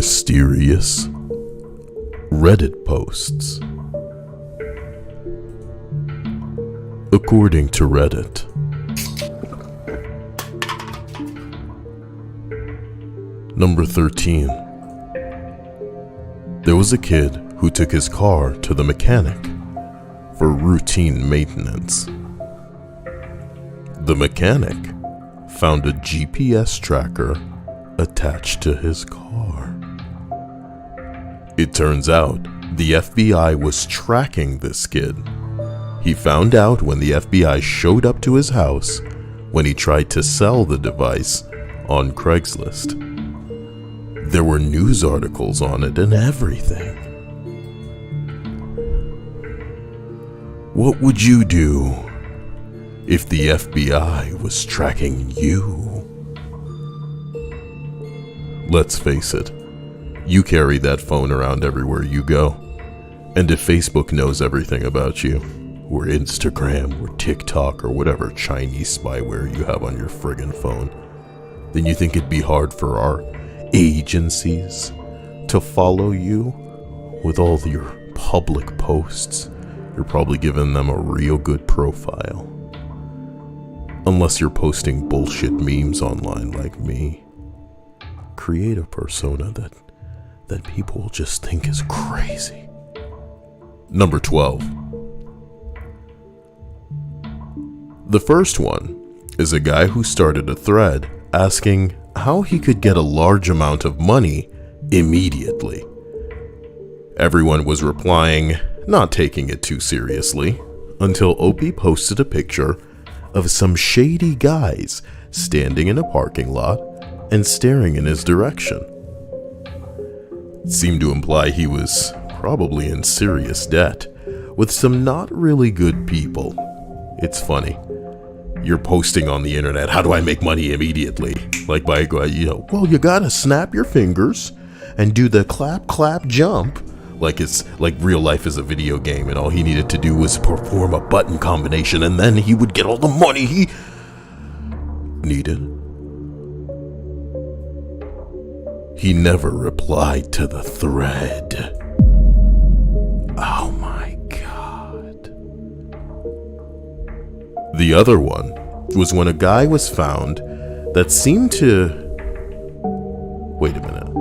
Mysterious Reddit posts. According to Reddit, Number 13. There was a kid who took his car to the mechanic for routine maintenance. The mechanic found a GPS tracker attached to his car. It turns out the FBI was tracking this kid. He found out when the FBI showed up to his house when he tried to sell the device on Craigslist. There were news articles on it and everything. What would you do if the FBI was tracking you? Let's face it, you carry that phone around everywhere you go. And if Facebook knows everything about you, or Instagram, or TikTok, or whatever Chinese spyware you have on your friggin' phone, then you think it'd be hard for our agencies to follow you with all your public posts? You're probably giving them a real good profile. Unless you're posting bullshit memes online like me. Create a persona that people will just think is crazy. Number 12. The first one is a guy who started a thread asking how he could get a large amount of money immediately. Everyone was replying, not taking it too seriously, until Opie posted a picture of some shady guys standing in a parking lot and staring in his direction. It seemed to imply he was probably in serious debt with some not really good people. It's funny. You're posting on the internet, how do I make money immediately? Like by, well, you gotta snap your fingers and do the clap, clap, jump. Like it's like real life is a video game and all he needed to do was perform a button combination and then he would get all the money he needed. He never replied to the thread. Oh my God. The other one was when a guy was found that seemed to... Wait a minute.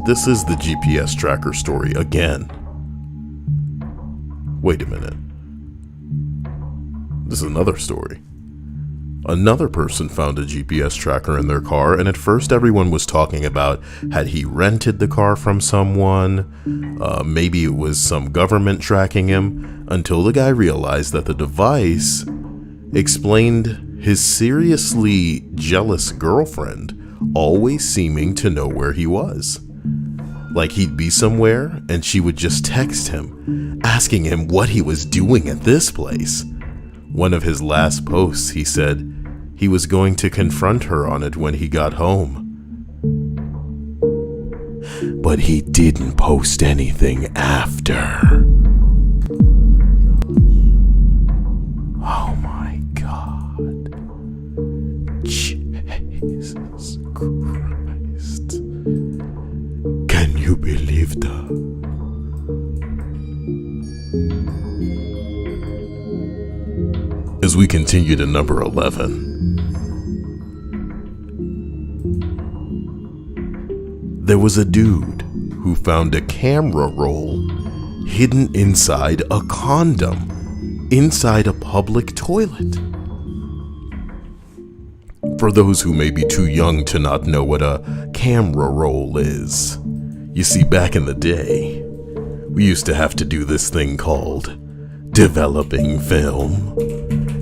This is the GPS tracker story again. Wait a minute. This is another story. Another person found a GPS tracker in their car, and at first everyone was talking about had he rented the car from someone, maybe it was some government tracking him, until the guy realized that the device explained his seriously jealous girlfriend always seeming to know where he was. Like he'd be somewhere and she would just text him, asking him what he was doing at this place. One of his last posts, he said he was going to confront her on it when he got home. But he didn't post anything after. Oh my God. Jesus Christ. Can you believe that? As we continue to number 11. There was a dude who found a camera roll hidden inside a condom, inside a public toilet. For those who may be too young to not know what a camera roll is, you see, back in the day, we used to have to do this thing called developing film.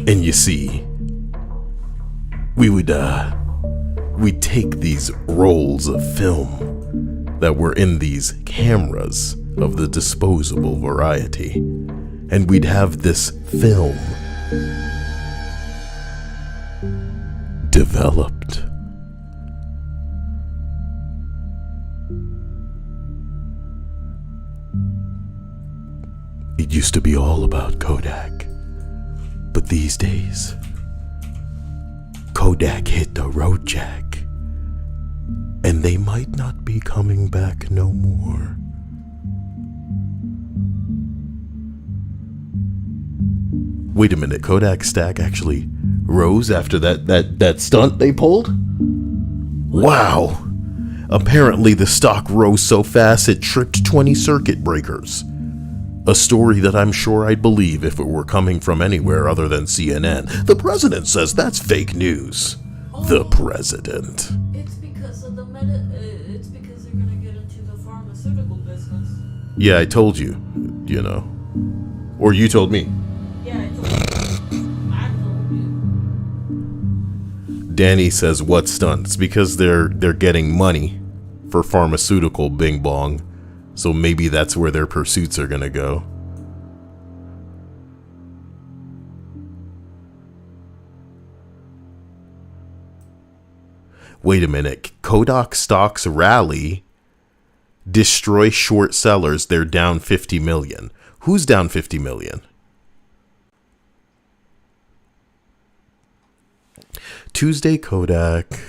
And you see, we'd take these rolls of film that were in these cameras of the disposable variety, and we'd have this film developed. It used to be all about Kodak, but these days, Kodak hit the road jack, and they might not be coming back no more. Wait a minute, Kodak stack actually rose after that stunt they pulled? Wow! Apparently the stock rose so fast it tripped 20 circuit breakers. A story that I'm sure I'd believe if it were coming from anywhere other than CNN. The president says that's fake news. The president. It's because of the it's because they're gonna get into the pharmaceutical business. Yeah, I told you, you know. Or you told me. Yeah, I told you. I told you. Danny says what stunts? Because they're getting money for pharmaceutical bing bong. So maybe that's where their pursuits are gonna go. Wait a minute. Kodak stocks rally, destroy short sellers. They're down 50 million. Who's down 50 million? Tuesday Kodak.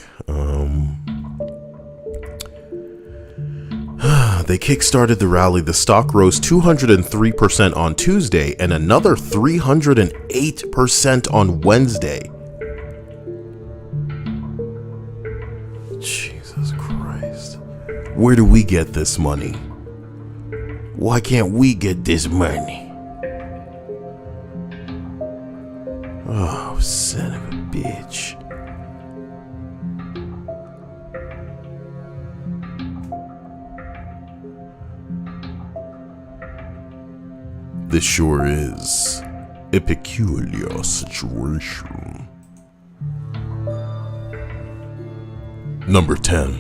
They kickstarted the rally. The stock rose 203% on Tuesday and another 308% on Wednesday. Jesus Christ. Where do we get this money? Why can't we get this money? Oh, son of a bitch. This sure is a peculiar situation. Number 10.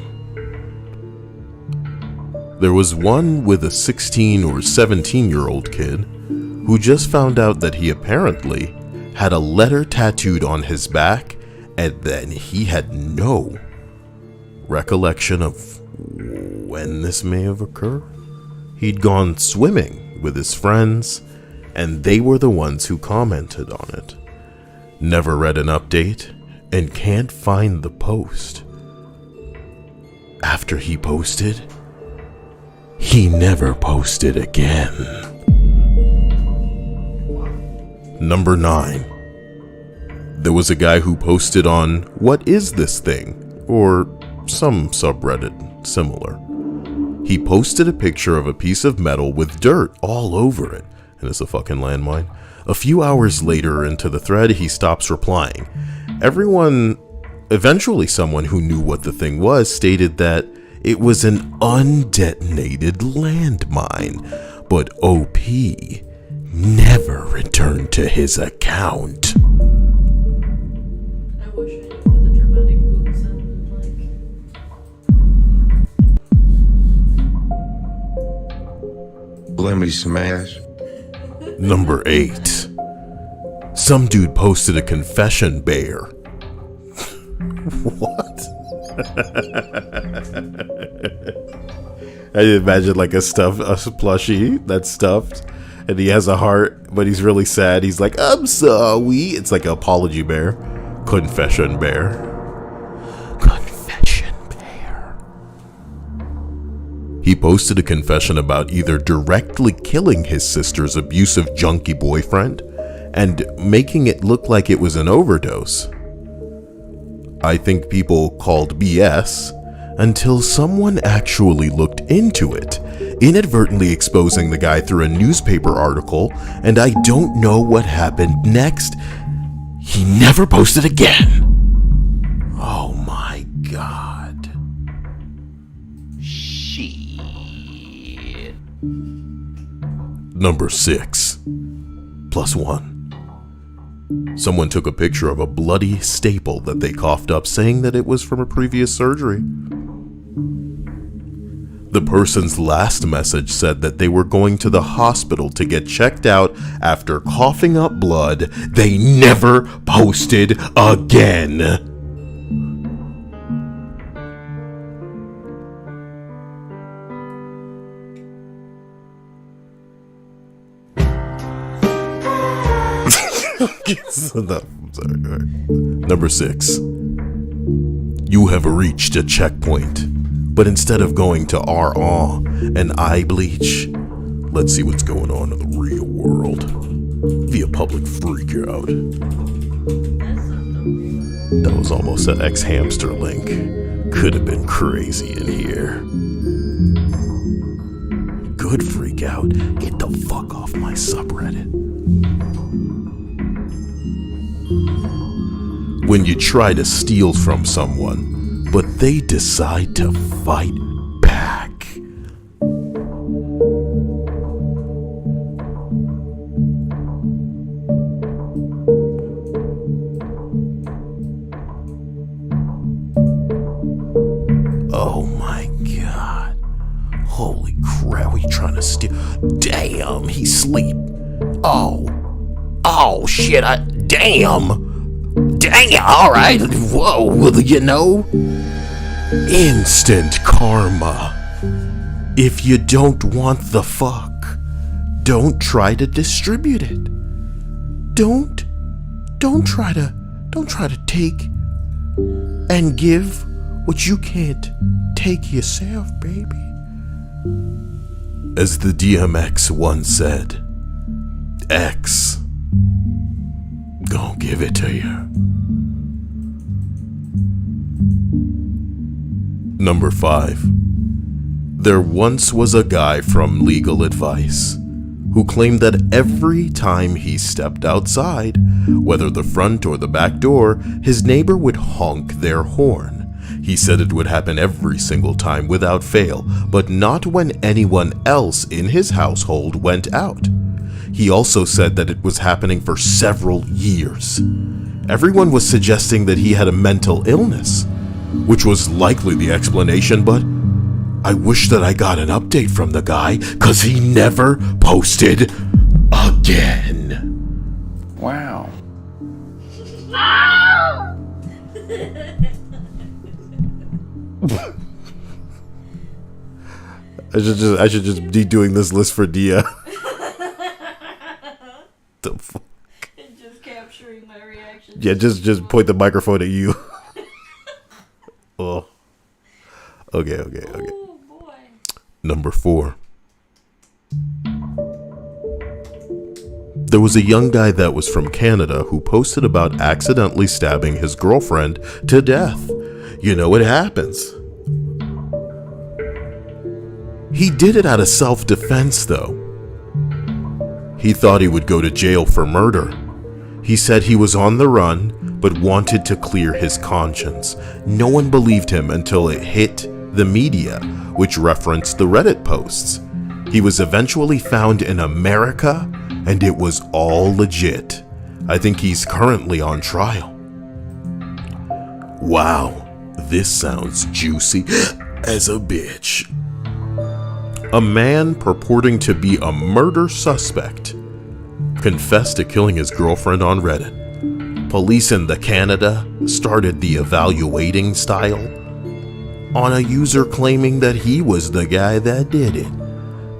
There was one with a 16 or 17-year-old kid who just found out that he apparently had a letter tattooed on his back, and then he had no recollection of when this may have occurred. He'd gone swimming with his friends, and they were the ones who commented on it. Never read an update, and can't find the post. After he posted, he never posted again. Number 9. There was a guy who posted on What Is This Thing? Or some subreddit similar. He posted a picture of a piece of metal with dirt all over it, and it's a fucking landmine. A few hours later into the thread, he stops replying. Eventually someone who knew what the thing was stated that it was an undetonated landmine, but OP never returned to his account. I wish I knew what the dramatic boom sounded like. Let me smash. Number 8. Some dude posted a confession bear. What? I imagine like a plushie that's stuffed, and he has a heart, but he's really sad. He's like, I'm sorry. It's like an apology bear. Confession bear. Confession bear. He posted a confession about either directly killing his sister's abusive junkie boyfriend and making it look like it was an overdose. I think people called BS until someone actually looked into it, inadvertently exposing the guy through a newspaper article, and I don't know what happened next. He never posted again. Oh my God. Shit. Number 6. +1. Someone took a picture of a bloody staple that they coughed up, saying that it was from a previous surgery. The person's last message said that they were going to the hospital to get checked out after coughing up blood. They never posted again. No, I'm sorry. All right. Number 6. You have reached a checkpoint. But instead of going to RA and eye bleach, let's see what's going on in the real world via public freakout. That was almost an ex-hamster link. Could have been crazy in here. Good freakout. Get the fuck off my subreddit. When you try to steal from someone, but they decide to fight back. Oh my god. Holy crap, what are you trying to steal? Damn, he's asleep. Oh shit, damn, alright, whoa, well, you know? Instant karma. If you don't want the fuck, don't try to distribute it. Don't try to take and give what you can't take yourself, baby. As the DMX once said, X gon' give it to you. Number 5. There once was a guy from Legal Advice who claimed that every time he stepped outside, whether the front or the back door, his neighbor would honk their horn. He said it would happen every single time without fail, but not when anyone else in his household went out. He also said that it was happening for several years. Everyone was suggesting that he had a mental illness, which was likely the explanation, but I wish that I got an update from the guy, 'cause he never posted again. Wow. I should just be doing this list for Dia. The fuck? And just capturing my reaction. Yeah, just point the microphone at you. Oh. Okay. Oh boy. Number 4. There was a young guy that was from Canada who posted about accidentally stabbing his girlfriend to death. You know, it happens. He did it out of self-defense, though. He thought he would go to jail for murder. He said he was on the run, but wanted to clear his conscience. No one believed him until it hit the media, which referenced the Reddit posts. He was eventually found in America, and it was all legit. I think he's currently on trial. Wow, this sounds juicy as a bitch. A man purporting to be a murder suspect confessed to killing his girlfriend on Reddit. Police in Canada started the evaluating style on a user claiming that he was the guy that did it.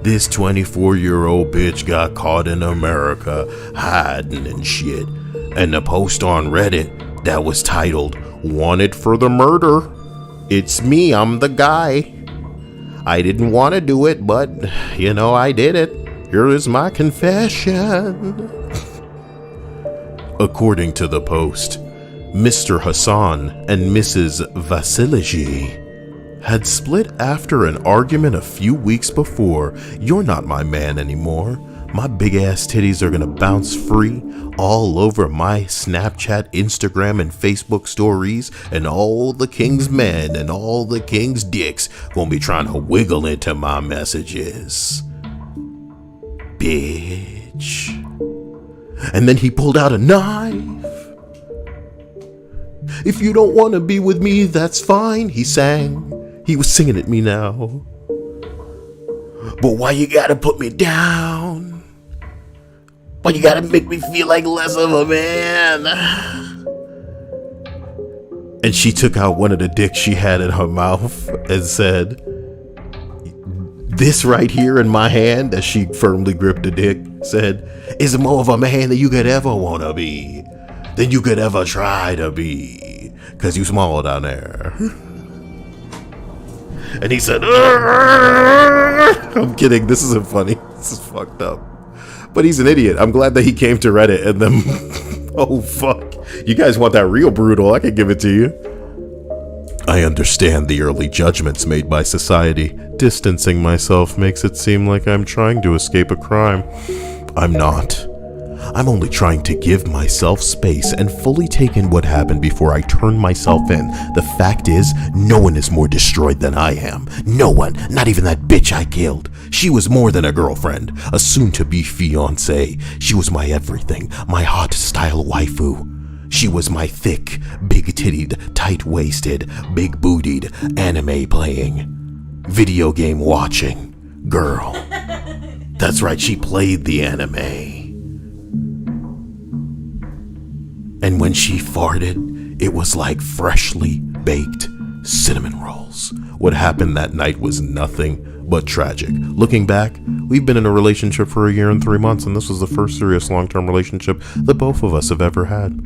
This 24-year-old bitch got caught in America hiding and shit, and the post on Reddit that was titled, "Wanted for the murder. It's me, I'm the guy. I didn't want to do it, but, you know, I did it. Here is my confession." According to the post, Mr. Hassan and Mrs. Vasiliji had split after an argument a few weeks before. "You're not my man anymore. My big ass titties are gonna bounce free all over my Snapchat, Instagram, and Facebook stories, and all the king's men and all the king's dicks gonna be trying to wiggle into my messages. Bitch." And then he pulled out a knife. "If you don't want to be with me, that's fine," he sang. He was singing at me now. "But why you gotta put me down? Why you gotta make me feel like less of a man?" And she took out one of the dicks she had in her mouth and said, "This right here in my hand," as she firmly gripped the dick, said, "is more of a man than you could ever want to be, than you could ever try to be, 'cause you small down there." And he said, "Arr!" I'm kidding. This isn't funny. This is fucked up. But he's an idiot. I'm glad that he came to Reddit and then, oh fuck. You guys want that real brutal? I can give it to you. I understand the early judgments made by society. Distancing myself makes it seem like I'm trying to escape a crime. I'm not. I'm only trying to give myself space and fully take in what happened before I turn myself in. The fact is, no one is more destroyed than I am. No one, not even that bitch I killed. She was more than a girlfriend, a soon-to-be fiancée. She was my everything, my hot-style waifu. She was my thick, big-tittied, tight-waisted, big-bootied, anime-playing, video game-watching girl. That's right, she played the anime. And when she farted, it was like freshly baked cinnamon rolls. What happened that night was nothing but tragic. Looking back, we've been in a relationship for 1 year and 3 months, and this was the first serious long-term relationship that both of us have ever had.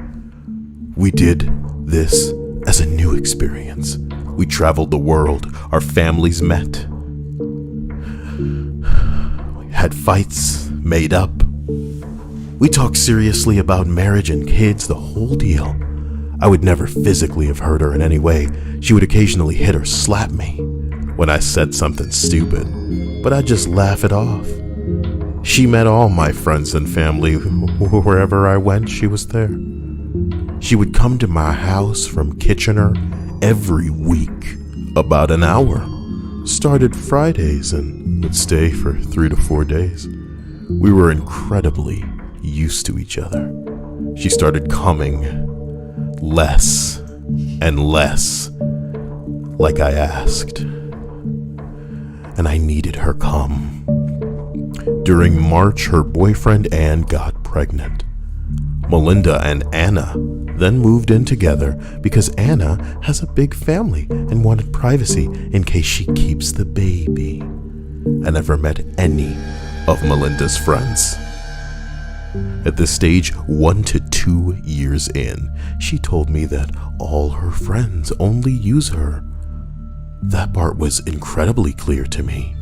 We did this as a new experience. We traveled the world. Our families met. We had fights, made up. We talked seriously about marriage and kids, the whole deal. I would never physically have hurt her in any way. She would occasionally hit or slap me when I said something stupid, but I'd just laugh it off. She met all my friends and family. Wherever I went, she was there. She would come to my house from Kitchener every week, about an hour. Started Fridays and would stay for 3 to 4 days. We were incredibly used to each other. She started coming less and less, like I asked. And I needed her come. During March, her boyfriend Anne got pregnant. Melinda and Anna then moved in together because Anna has a big family and wanted privacy in case she keeps the baby. I never met any of Melinda's friends. At this stage, 1 to 2 years in, she told me that all her friends only use her. That part was incredibly clear to me.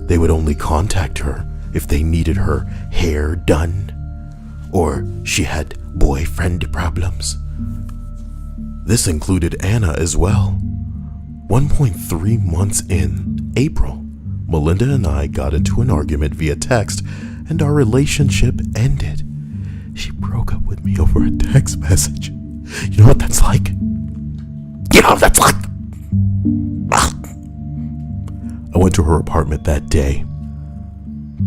They would only contact her if they needed her hair done, or she had boyfriend problems. This included Anna as well. 1.3 months in, April, Melinda and I got into an argument via text, and our relationship ended. She broke up with me over a text message. You know what that's like? You know what that's like? I went to her apartment that day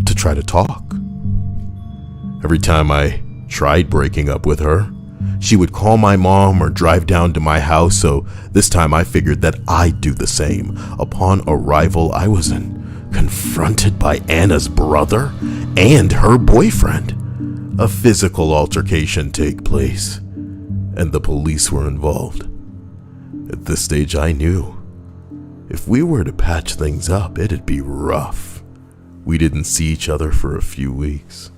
to try to talk. Every time I tried breaking up with her, she would call my mom or drive down to my house, so this time I figured that I'd do the same. Upon arrival, I was confronted by Anna's brother and her boyfriend. A physical altercation took place, and the police were involved. At this stage, I knew if we were to patch things up, it'd be rough. We didn't see each other for a few weeks.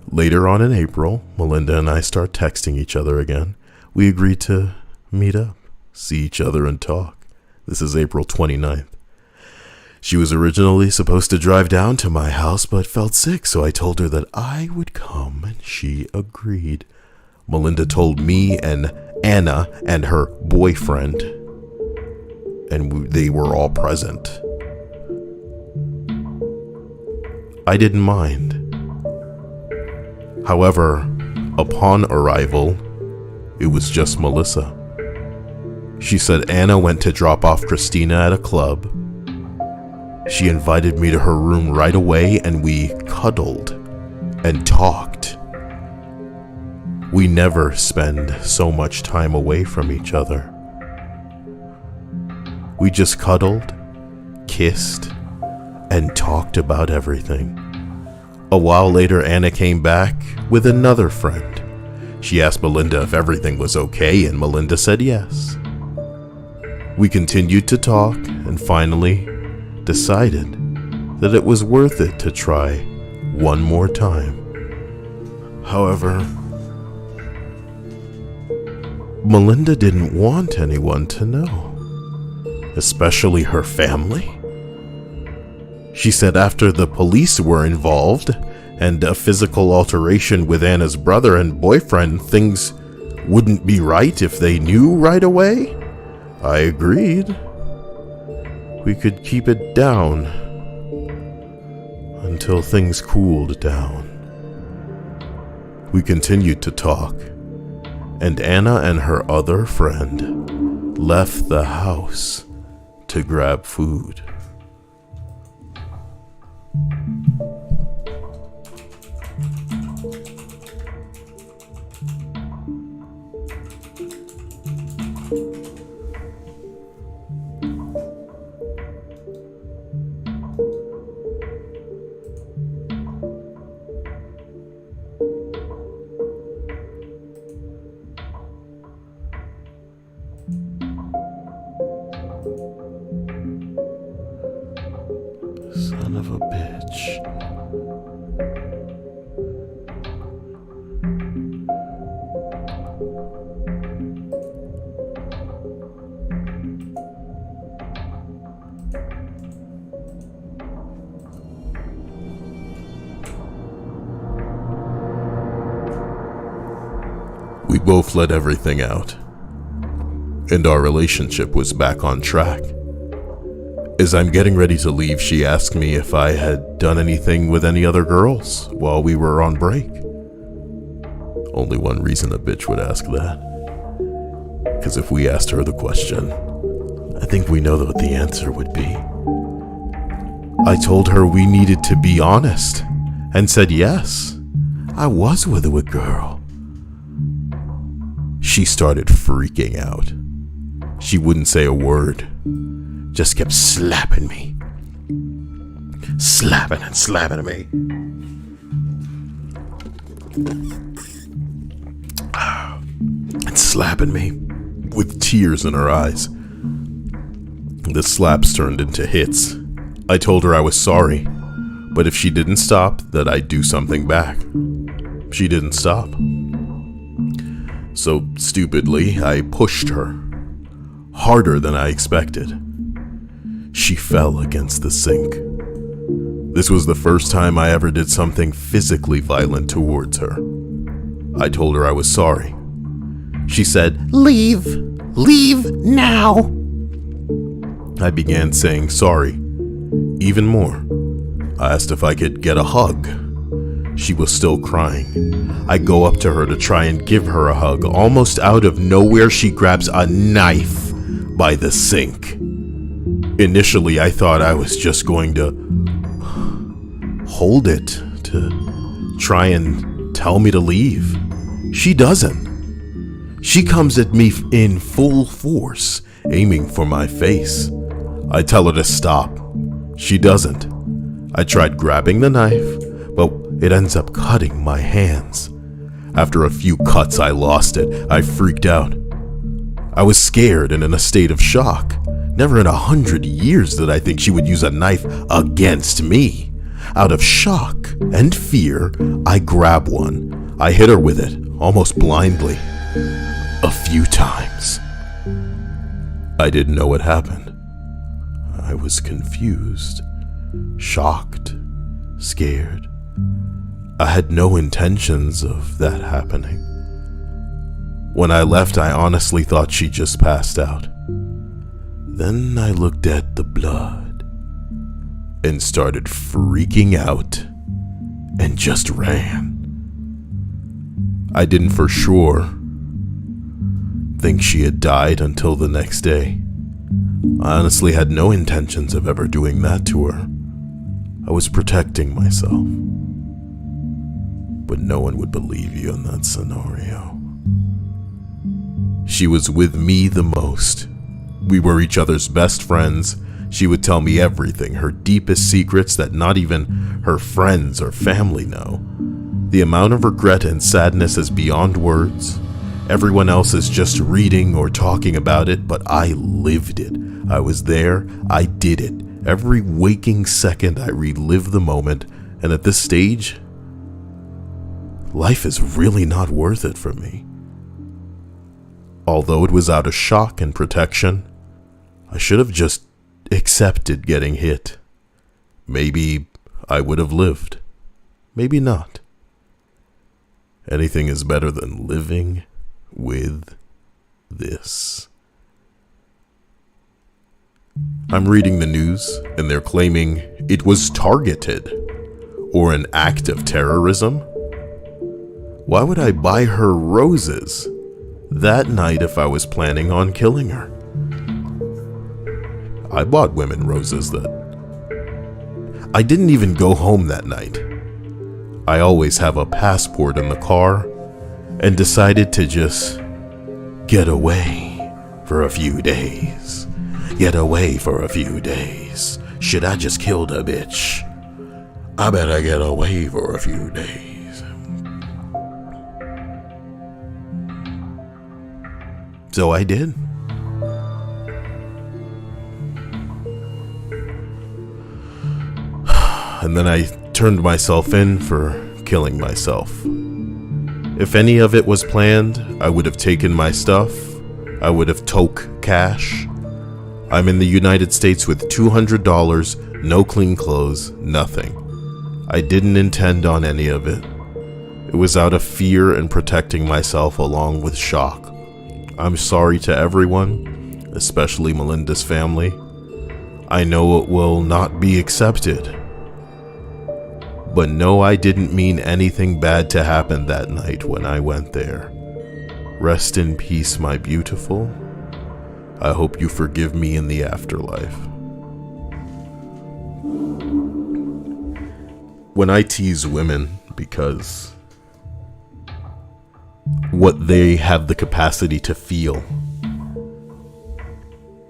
Later on in April, Melinda and I start texting each other again. We agreed to meet up, see each other, and talk. This is April 29th. She was originally supposed to drive down to my house, but felt sick, so I told her that I would come, and she agreed. Melinda told me and Anna and her boyfriend, and they were all present. I didn't mind. However, upon arrival, it was just Melissa. She said Anna went to drop off Christina at a club. She invited me to her room right away, and we cuddled and talked. We never spend so much time away from each other. We just cuddled, kissed, and talked about everything. A while later, Anna came back with another friend. She asked Melinda if everything was okay, and Melinda said yes. We continued to talk and finally decided that it was worth it to try one more time. However, Melinda didn't want anyone to know. especially her family. She said after the police were involved and a physical altercation with Anna's brother and boyfriend, things wouldn't be right if they knew right away. I agreed. We could keep it down until things cooled down. We continued to talk, and Anna and her other friend left the house to grab food. Son of a bitch. We both let everything out, and our relationship was back on track. As I'm getting ready to leave, she asked me if I had done anything with any other girls while we were on break. Only one reason a bitch would ask that. Because if we asked her the question, I think we know what the answer would be. I told her we needed to be honest, and said yes, I was with a girl. She started freaking out. She wouldn't say a word. Just kept slapping me. Slapping and slapping me. And slapping me with tears in her eyes. The slaps turned into hits. I told her I was sorry, but if she didn't stop, that I'd do something back. She didn't stop. So stupidly, I pushed her. Harder than I expected. She fell against the sink. This was the first time I ever did something physically violent towards her. I told her I was sorry. She said, "Leave! Leave now!" I began saying sorry. Even more. I asked if I could get a hug. She was still crying. I go up to her to try and give her a hug. Almost out of nowhere, she grabs a knife by the sink. Initially, I thought I was just going to hold it to try and tell me to leave. She doesn't. She comes at me in full force, aiming for my face. I tell her to stop. She doesn't. I tried grabbing the knife, but it ends up cutting my hands. After a few cuts, I lost it. I freaked out. I was scared and in a state of shock. Never in 100 years did I think she would use a knife against me. Out of shock and fear, I grab one. I hit her with it, almost blindly. A few times. I didn't know what happened. I was confused, shocked, scared. I had no intentions of that happening. When I left, I honestly thought she just passed out. Then I looked at the blood and started freaking out and just ran. I didn't for sure think she had died until the next day. I honestly had no intentions of ever doing that to her. I was protecting myself. But no one would believe you in that scenario. She was with me the most. We were each other's best friends. She would tell me everything, her deepest secrets that not even her friends or family know. The amount of regret and sadness is beyond words. Everyone else is just reading or talking about it, but I lived it. I was there, I did it. Every waking second I relive the moment, and at this stage, life is really not worth it for me. Although it was out of shock and protection, I should have just accepted getting hit. Maybe I would have lived. Maybe not. Anything is better than living with this. I'm reading the news, and they're claiming it was targeted or an act of terrorism. Why would I buy her roses that night if I was planning on killing her? I bought women roses that... I didn't even go home that night. I always have a passport in the car and decided to just get away for a few days. Get away for a few days. Shit, I just killed a bitch. I better get away for a few days. So I did. And then I turned myself in for killing myself. If any of it was planned, I would have taken my stuff. I would have took cash. I'm in the United States with $200, no clean clothes, nothing. I didn't intend on any of it. It was out of fear and protecting myself along with shock. I'm sorry to everyone, especially Melinda's family. I know it will not be accepted. But no, I didn't mean anything bad to happen that night when I went there. Rest in peace, my beautiful. I hope you forgive me in the afterlife. When I tease women because what they have the capacity to feel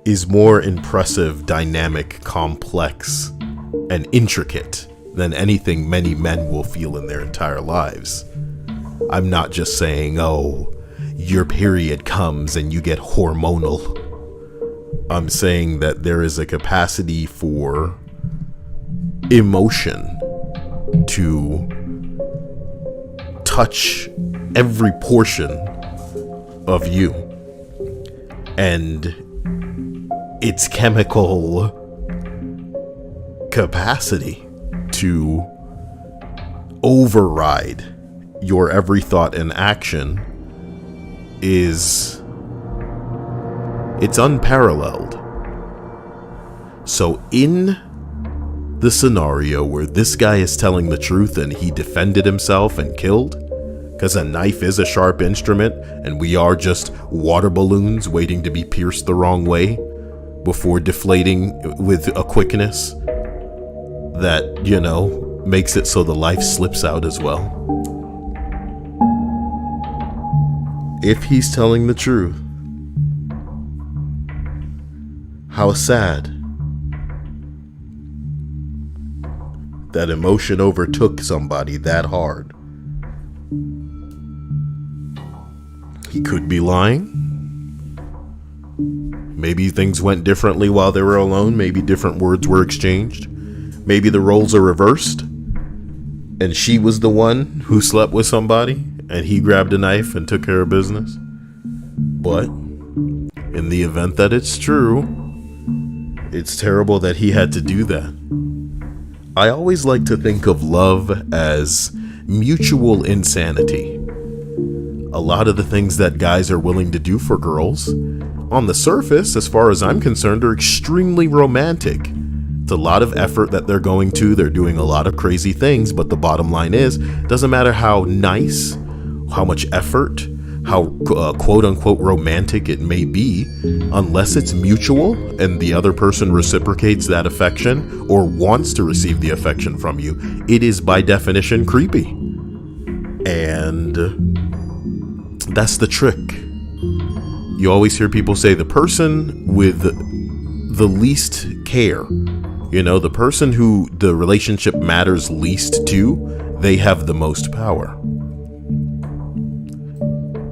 is more impressive, dynamic, complex, and intricate than anything many men will feel in their entire lives. I'm not just saying, oh, your period comes and you get hormonal. I'm saying that there is a capacity for emotion to touch every portion of you and its chemical capacity to override your every thought and action it's unparalleled. So in the scenario where this guy is telling the truth and he defended himself and killed, because a knife is a sharp instrument and we are just water balloons waiting to be pierced the wrong way before deflating with a quickness that, you know, makes it so the life slips out as well. If he's telling the truth, how sad that emotion overtook somebody that hard. He could be lying. Maybe things went differently while they were alone. Maybe different words were exchanged. Maybe the roles are reversed and she was the one who slept with somebody and he grabbed a knife and took care of business. But in the event that it's true, it's terrible that he had to do that. I always like to think of love as mutual insanity. A lot of the things that guys are willing to do for girls, on the surface, as far as I'm concerned, are extremely romantic. It's a lot of effort that they're going to. They're doing a lot of crazy things, but the bottom line is, it doesn't matter how nice, how much effort, how quote-unquote romantic it may be, unless it's mutual and the other person reciprocates that affection or wants to receive the affection from you, it is by definition creepy. And that's the trick. You always hear people say the person with the least care, you know, the person who the relationship matters least to, they have the most power.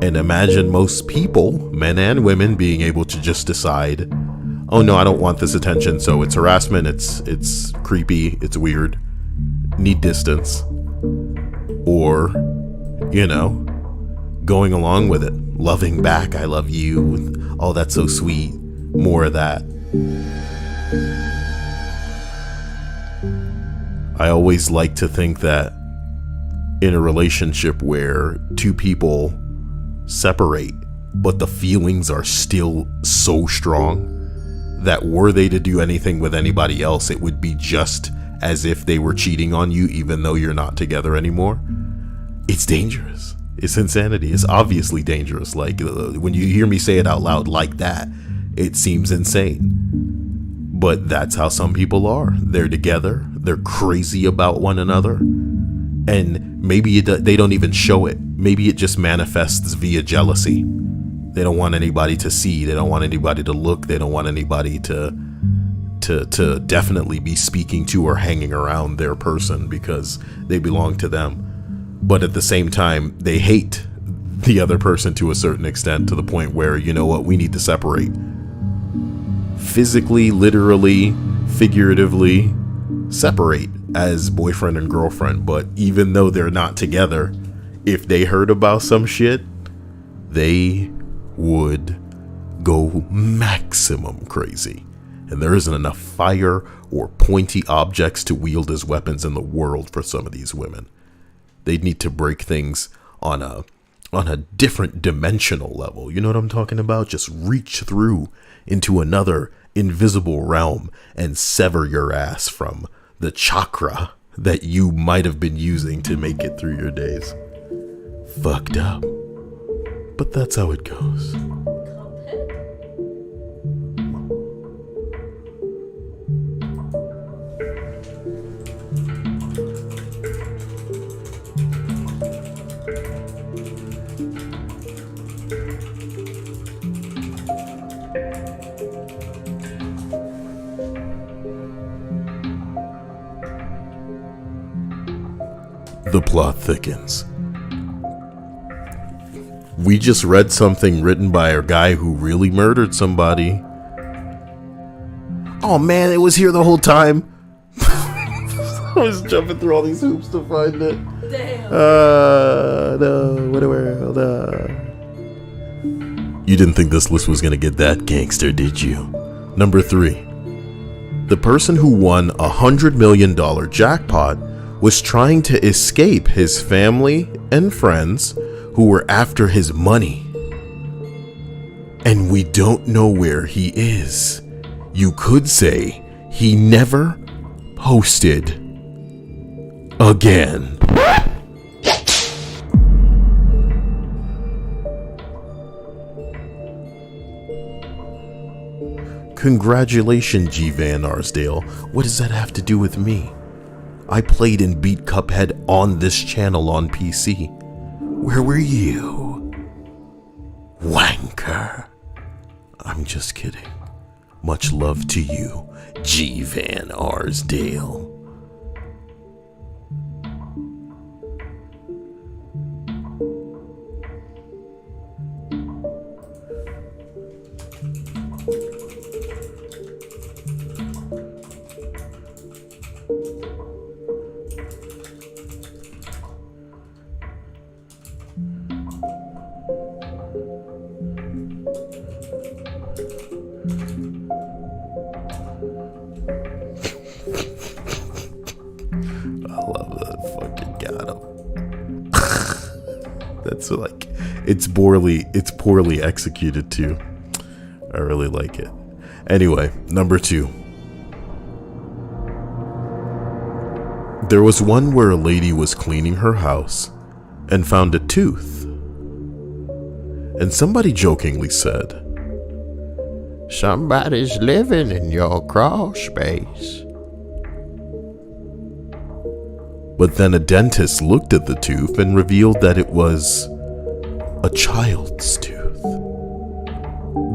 And imagine most people, men and women, being able to just decide, oh no, I don't want this attention, so it's harassment, it's creepy, it's weird, need distance. Or, you know, going along with it, loving back, I love you, oh that's so sweet, more of that. I always like to think that in a relationship where two people separate, but the feelings are still so strong that were they to do anything with anybody else, it would be just as if they were cheating on you, even though you're not together anymore. It's dangerous. It's insanity. It's obviously dangerous. Like, when you hear me say it out loud like that, it seems insane. But that's how some people are. They're together. They're crazy about one another. And maybe they don't even show it. Maybe it just manifests via jealousy. They don't want anybody to see. They don't want anybody to look. They don't want anybody to definitely be speaking to or hanging around their person because they belong to them. But at the same time, they hate the other person to a certain extent, to the point where, you know what, we need to separate. Physically, literally, figuratively, separate as boyfriend and girlfriend. But even though they're not together, if they heard about some shit, they would go maximum crazy. And there isn't enough fire or pointy objects to wield as weapons in the world for some of these women. They'd need to break things on a different dimensional level. You know what I'm talking about? Just reach through into another invisible realm and sever your ass from the chakra that you might have been using to make it through your days. Fucked up. But that's how it goes. The plot thickens. We just read something written by a guy who really murdered somebody. Oh man, it was here the whole time. I was jumping through all these hoops to find it. Damn. No, what a world. You didn't think this list was gonna get that gangster, did you? Number 3. The person who won $100 million jackpot was trying to escape his family and friends who were after his money. And we don't know where he is. You could say he never posted again. Congratulations, G. Van Arsdale. What does that have to do with me? I played and beat Cuphead on this channel on PC. Where were you? Wanker. I'm just kidding. Much love to you, G. Van Arsdale. That's like, it's poorly executed too. I really like it. Anyway, number 2. There was one where a lady was cleaning her house and found a tooth. And somebody jokingly said, "Somebody's living in your crawl space." But then a dentist looked at the tooth and revealed that it was a child's tooth.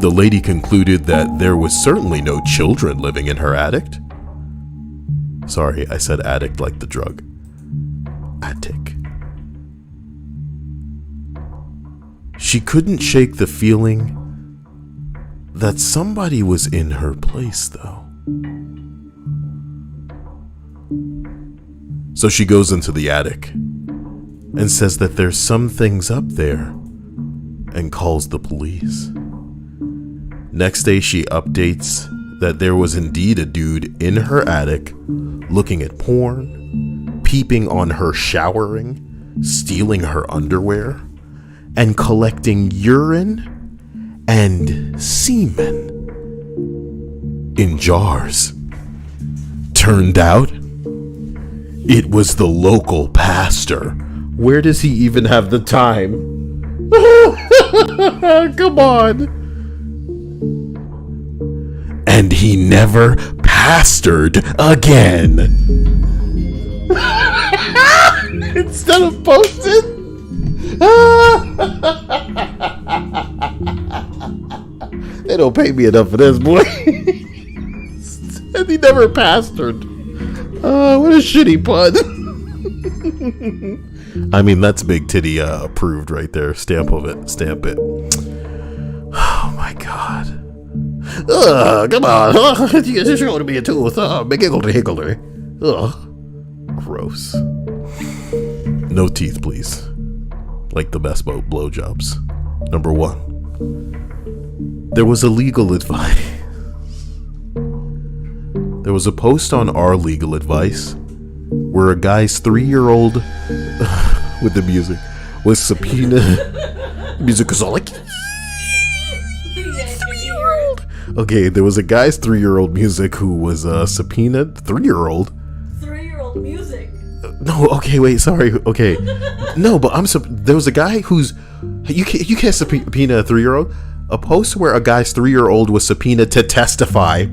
The lady concluded that there was certainly no children living in her attic. Sorry, I said addict like the drug. Attic. She couldn't shake the feeling that somebody was in her place, though. So she goes into the attic and says that there's some things up there and calls the police. Next day she updates that there was indeed a dude in her attic looking at porn, peeping on her showering, stealing her underwear, and collecting urine and semen in jars. Turned out, it was the local pastor. Where does he even have the time? Come on. And he never pastored again. Instead of posting. They don't pay me enough for this, boy. And he never pastored. What a shitty pun. I mean, that's big titty approved right there. Stamp it. Oh my god. Come on. You're going to be a tooth. Higgledy. Gross. No teeth, please. Like the best blowjobs. Number 1. There was a legal advice. There was a post on our legal advice where a guy's 3-year-old with the music was subpoenaed. Music was all like 3-year-old. Okay, there was a guy's 3-year-old music who was subpoenaed. 3-year-old. 3-year-old music. No, okay, wait, sorry. Okay, no, but there was a guy who's you can't subpoena a 3-year-old. A post where a guy's 3-year-old was subpoenaed to testify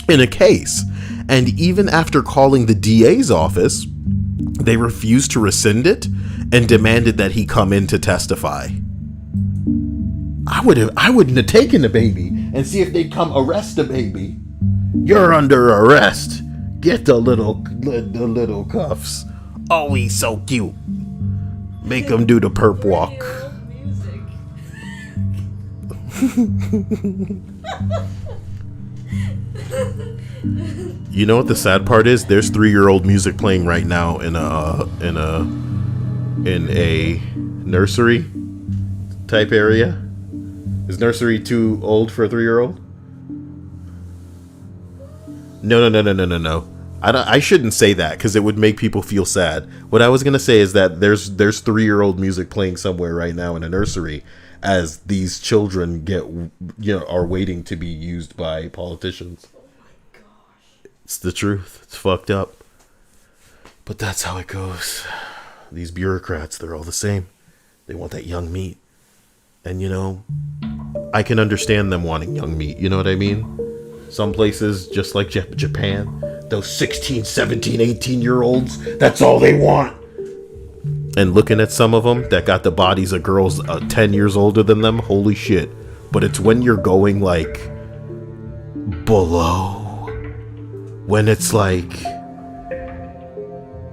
in a case, and even after calling the DA's office, they refused to rescind it and demanded that he come in to testify. I wouldn't have taken the baby and see if they'd come arrest the baby. You're under arrest. Get the little cuffs. Oh, he's so cute. Make him do the perp walk. You know what the sad part is? There's 3-year-old music playing right now in a nursery type area. Is nursery too old for a 3-year-old? No. I shouldn't say that because it would make people feel sad. What I was gonna say is that there's 3-year-old music playing somewhere right now in a nursery as these children are waiting to be used by politicians. Oh my gosh. It's the truth. It's fucked up. But that's how it goes. These bureaucrats, they're all the same. They want that young meat. And I can understand them wanting young meat. You know what I mean? Some places, just like Japan, those 16, 17, 18-year-olds, that's all they want. And looking at some of them that got the bodies of girls 10 years older than them, holy shit. But it's when you're going like below, when it's like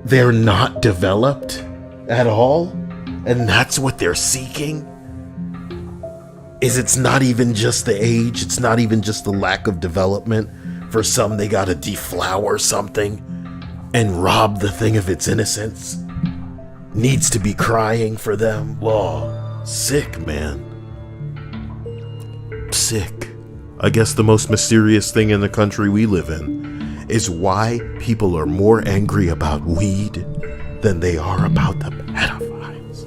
they're not developed at all, and that's what they're seeking. It's not even just the age, it's not even just the lack of development. For some, they gotta deflower something and rob the thing of its innocence. Needs to be crying for them. Whoa, sick, man. Sick. I guess the most mysterious thing in the country we live in is why people are more angry about weed than they are about the pedophiles.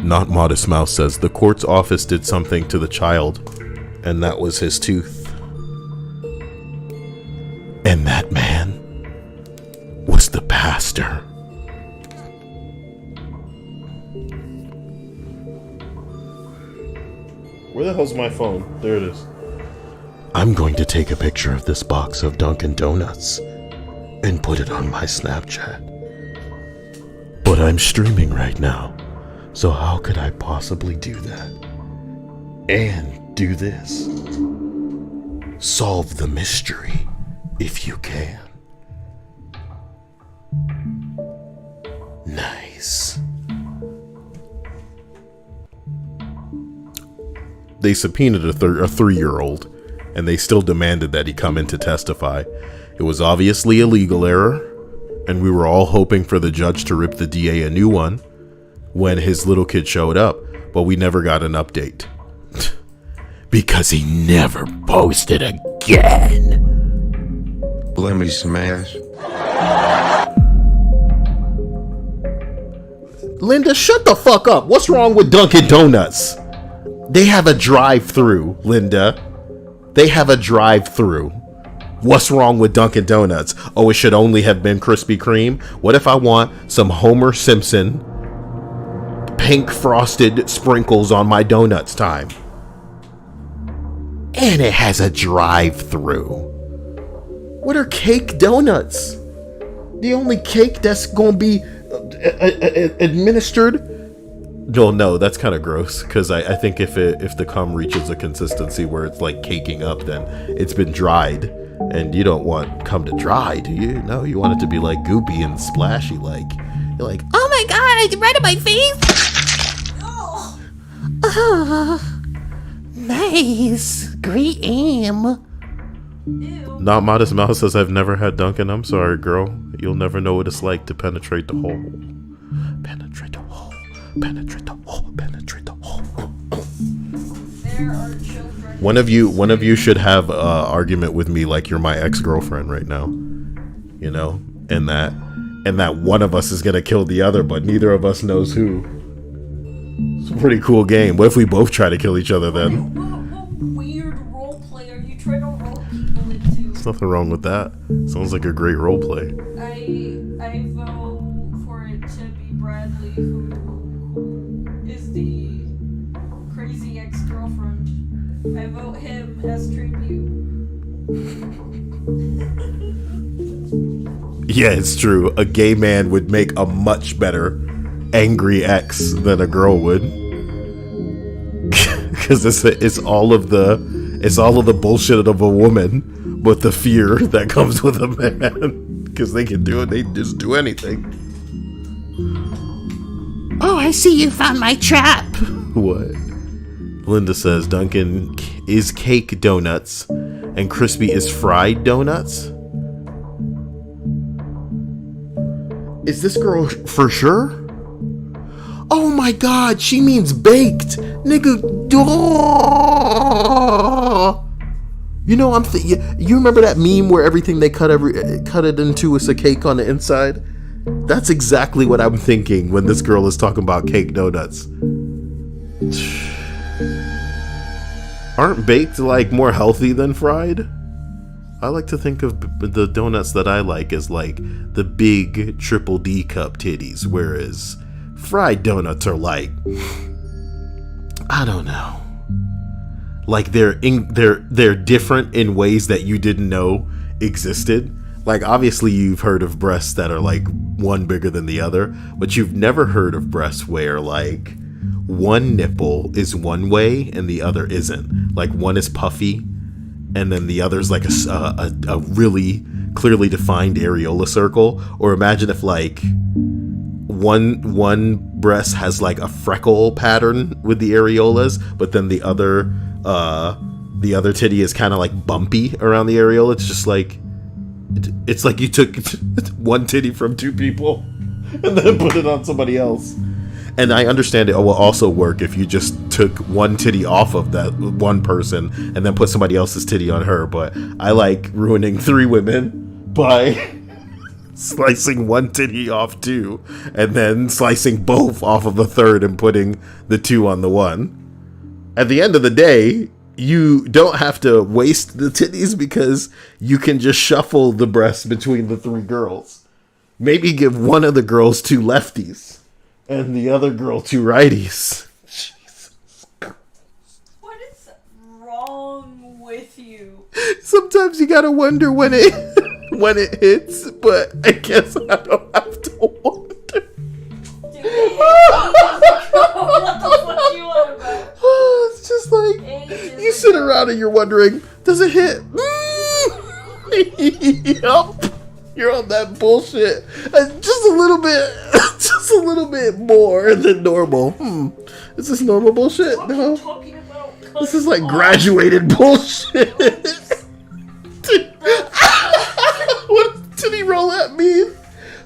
Not Modest Mouse says the court's office did something to the child, and that was his tooth. And that man was the pastor. Where the hell's my phone? There it is. I'm going to take a picture of this box of Dunkin' Donuts and put it on my Snapchat. But I'm streaming right now, so how could I possibly do that? And do this. Solve the mystery, if you can. Nice. They subpoenaed a 3-year-old, and they still demanded that he come in to testify. It was obviously a legal error, and we were all hoping for the judge to rip the DA a new one when his little kid showed up, but we never got an update. because he never posted again. Let me smash. Linda, shut the fuck up. What's wrong with Dunkin' Donuts? They have a drive-through, Linda. They have a drive-through. What's wrong with Dunkin' Donuts? Oh, it should only have been Krispy Kreme? What if I want some Homer Simpson pink frosted sprinkles on my donuts time? And it has a drive-through. What are cake donuts? The only cake that's gonna be administered? No, that's kind of gross, because I think if the cum reaches a consistency where it's like caking up, then it's been dried, and you don't want cum to dry, do you? No, you want it to be like goopy and splashy, like you're like, oh my god, it's right on my face. Oh, nice, great aim. Ew. Not Modest Mouse says, I've never had Dunkin'. I'm sorry, girl. You'll never know what it's like to penetrate the hole. Penetrate the hole. Penetrate the hole. Penetrate the hole. There are children. One of you should have an argument with me like you're my ex-girlfriend right now. You know? And that one of us is gonna kill the other, but neither of us knows who. It's a pretty cool game. What if we both try to kill each other then? What weird roleplay are you trying to roll people into? There's nothing wrong with that. Sounds like a great roleplay. I vote for it to be Bradley, who is the crazy ex-girlfriend. I vote him as tribute. Yeah, it's true. A gay man would make a much better angry ex than a girl would. Because it's all of the bullshit of a woman, but the fear that comes with a man. Because they can do it, they just do anything. Oh, I see you found my trap. What? Linda says Dunkin' is cake donuts and Crispy is fried donuts. Is this girl for sure? Oh my god, she means baked. Nigga, duh. You know, you remember that meme where everything they cut it into is a cake on the inside? That's exactly what I'm thinking when this girl is talking about cake donuts. Aren't baked like more healthy than fried? I like to think of the donuts that I like as like the big triple D cup titties, whereas fried donuts are like, I don't know, like they're different in ways that you didn't know existed. Like obviously you've heard of breasts that are like one bigger than the other, but you've never heard of breasts where like one nipple is one way and the other isn't. Like one is puffy and then the other's like a really clearly defined areola circle. Or imagine if like one breast has like a freckle pattern with the areolas, but then the other titty is kind of like bumpy around the areola. It's just like it's like you took one titty from two people and then put it on somebody else. And I understand it will also work if you just took one titty off of that one person and then put somebody else's titty on her. But I like ruining 3 women by slicing one titty off 2 and then slicing both off of the third and putting the 2 on the one. At the end of the day, you don't have to waste the titties because you can just shuffle the breasts between the 3 girls. Maybe give one of the girls 2 lefties and the other girl 2 righties. Jesus Christ. What is wrong with you? Sometimes you gotta wonder when it hits, but I guess I don't have to wonder. Dude, what the fuck you on about? It's just like you sit around and you're wondering, does it hit? Yup. You're on that bullshit. Just a little bit more than normal. Is this normal bullshit? No. This is like graduated bullshit. What does titty roulette mean?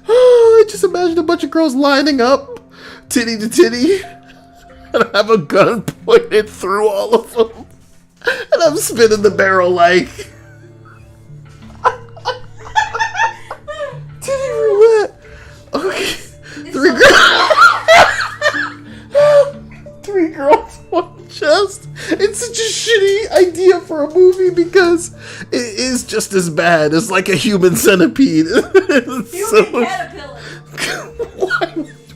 I just imagine a bunch of girls lining up, titty to titty, and I have a gun pointed through all of them. And I'm spinning the barrel like titty roulette. Okay. Three girls, one chest. It's such a shitty idea for a movie because it is just as bad as like a human centipede. Human caterpillar.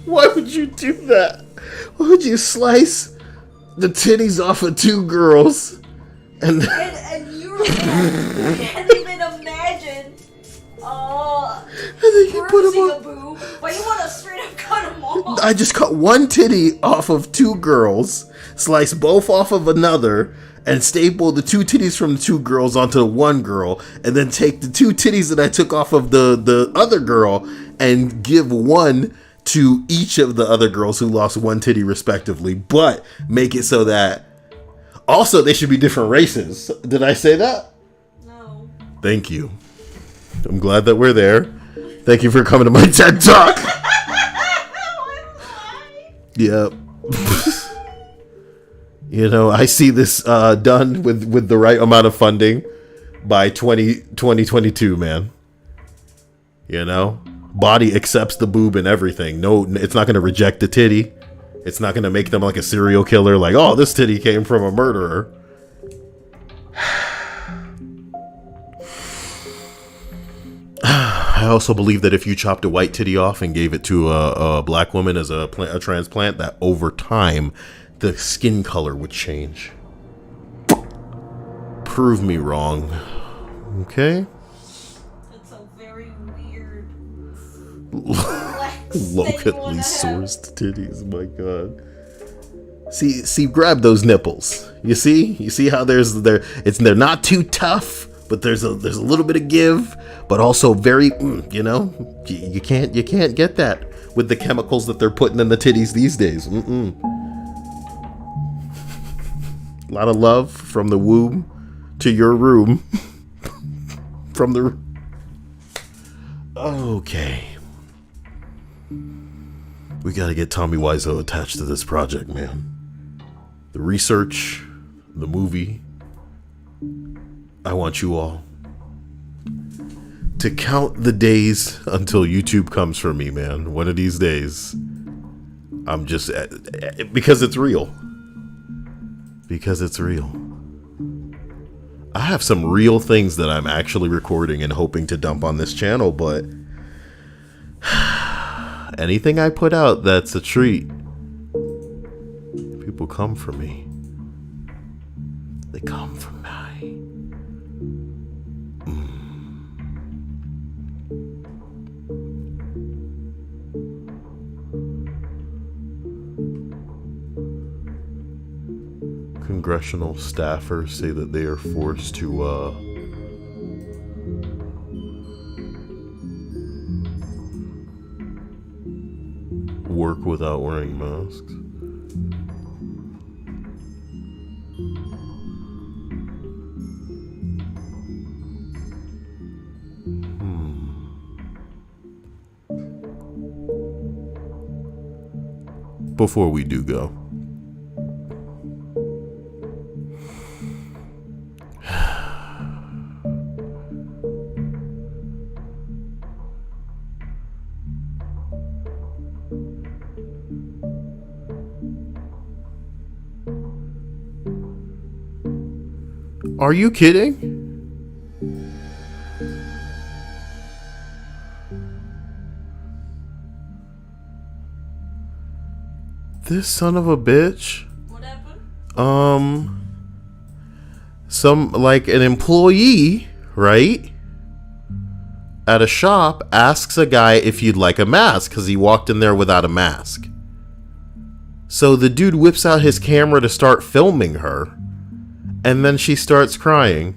Why would you do that? Why would you slice the titties off of two girls and you can't even imagine and then you put them bruising on? a boob, but you want to straight up cut them off. I just cut one titty off of two girls, slice both off of another, and staple the two titties from the two girls onto the one girl, and then take the two titties that I took off of the other girl and give one to each of the other girls who lost one titty respectively, but make it so that also they should be different races. Did I say that? No. Thank you. I'm glad that we're there. Thank you for coming to my TED Talk. Yep. You know, I see this done with the right amount of funding by 2022, man. You know? Body accepts the boob and everything. No, it's not going to reject the titty. It's not going to make them like a serial killer. Like, oh, this titty came from a murderer. I also believe that if you chopped a white titty off and gave it to a black woman as a transplant, that over time, the skin color would change. Prove me wrong. Okay? It's a very weird Locally sourced titties, my god. See, grab those nipples. You see how they're not too tough, but there's a little bit of give, but also very, you know, you can't get that with the chemicals that they're putting in the titties these days. A lot of love from the womb to your room. From the. Okay. We gotta get Tommy Wiseau attached to this project, man. The research, the movie. I want you all to count the days until YouTube comes for me, man. One of these days, I'm just, because it's real. Because it's real. I have some real things that I'm actually recording and hoping to dump on this channel, but anything I put out that's a treat, people come for me. They come for me. Congressional staffers say that they are forced to work without wearing masks. Before we do go, are you kidding? This son of a bitch. What happened? Some, like, an employee, right, at a shop asks a guy if you'd like a mask because he walked in there without a mask. So the dude whips out his camera to start filming her, and then she starts crying.